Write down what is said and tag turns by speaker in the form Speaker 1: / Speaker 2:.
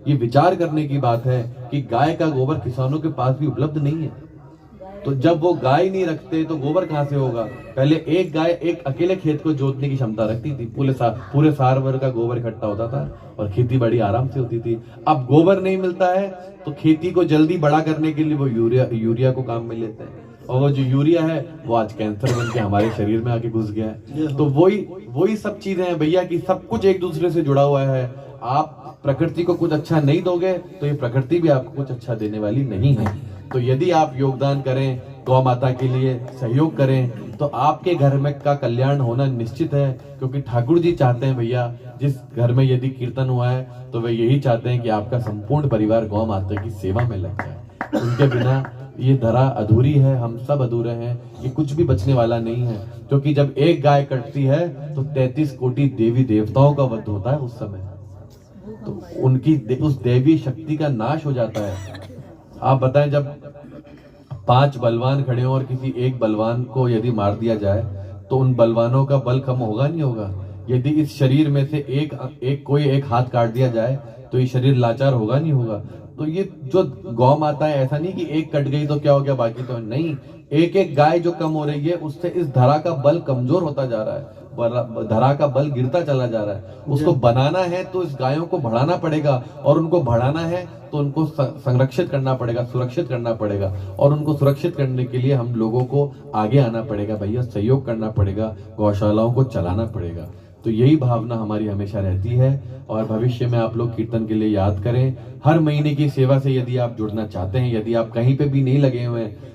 Speaker 1: ये विचार करने की बात है कि गाय का गोबर किसानों के पास भी उपलब्ध नहीं है। तो जब वो गाय नहीं रखते तो गोबर कहां से होगा? पहले एक गाय एक अकेले खेत को जोतने की क्षमता रखती थी, पूरे साल भर का गोबर इकट्ठा होता था और खेती बड़ी आराम से होती थी। अब गोबर नहीं मिलता है तो खेती को जल्दी बड़ा करने के लिए वो यूरिया को काम में लेते हैं, और वो जो यूरिया है वो आज कैंसर बन के हमारे शरीर में आके घुस गया है। तो वही सब चीजें हैं भैया कि सब कुछ एक दूसरे से जुड़ा हुआ है। आप प्रकृति को कुछ अच्छा नहीं दोगे तो ये प्रकृति भी आपको कुछ अच्छा देने वाली नहीं है। तो यदि आप योगदान करें, गौ माता के लिए सहयोग करें, तो आपके घर में का कल्याण होना निश्चित है। क्योंकि ठाकुर जी चाहते हैं भैया, जिस घर में यदि कीर्तन हुआ है तो वे यही चाहते हैं कि आपका संपूर्ण परिवार गौ माता की सेवा में लग जाए। उनके बिना ये धरा अधूरी है, हम सब अधूरे हैं, ये कुछ भी बचने वाला नहीं है। क्योंकि जब एक गाय कटती है तो 33 कोटि देवी देवताओं का वध होता है उस समय, तो उनकी उस देवी शक्ति का नाश हो जाता है। आप बताएं, जब 5 बलवान खड़े हों और किसी एक बलवान को यदि मार दिया जाए तो उन बलवानों का बल कम होगा नहीं होगा? यदि इस शरीर में से कोई एक हाथ काट दिया जाए तो ये शरीर लाचार होगा नहीं होगा? तो ये जो गौ माता है, ऐसा नहीं कि एक कट गई तो क्या हो गया बाकी तो नहीं, एक एक गाय जो कम हो रही है उससे इस धरा का बल कमजोर होता जा रहा है, धरा का बल गिरता चला जा रहा है। उसको बनाना है तो इस गायों को बढ़ाना पड़ेगा, और उनको बढ़ाना है तो उनको संरक्षित करना पड़ेगा, सुरक्षित करना पड़ेगा। और उनको सुरक्षित करने के लिए हम लोगों को आगे आना पड़ेगा भैया, सहयोग करना पड़ेगा, गौशालाओं को चलाना पड़ेगा। तो यही भावना हमारी हमेशा रहती है। और भविष्य में आप लोग कीर्तन के लिए याद करें, हर महीने की सेवा से यदि आप जुड़ना चाहते हैं, यदि आप कहीं पे भी नहीं लगे हुए हैं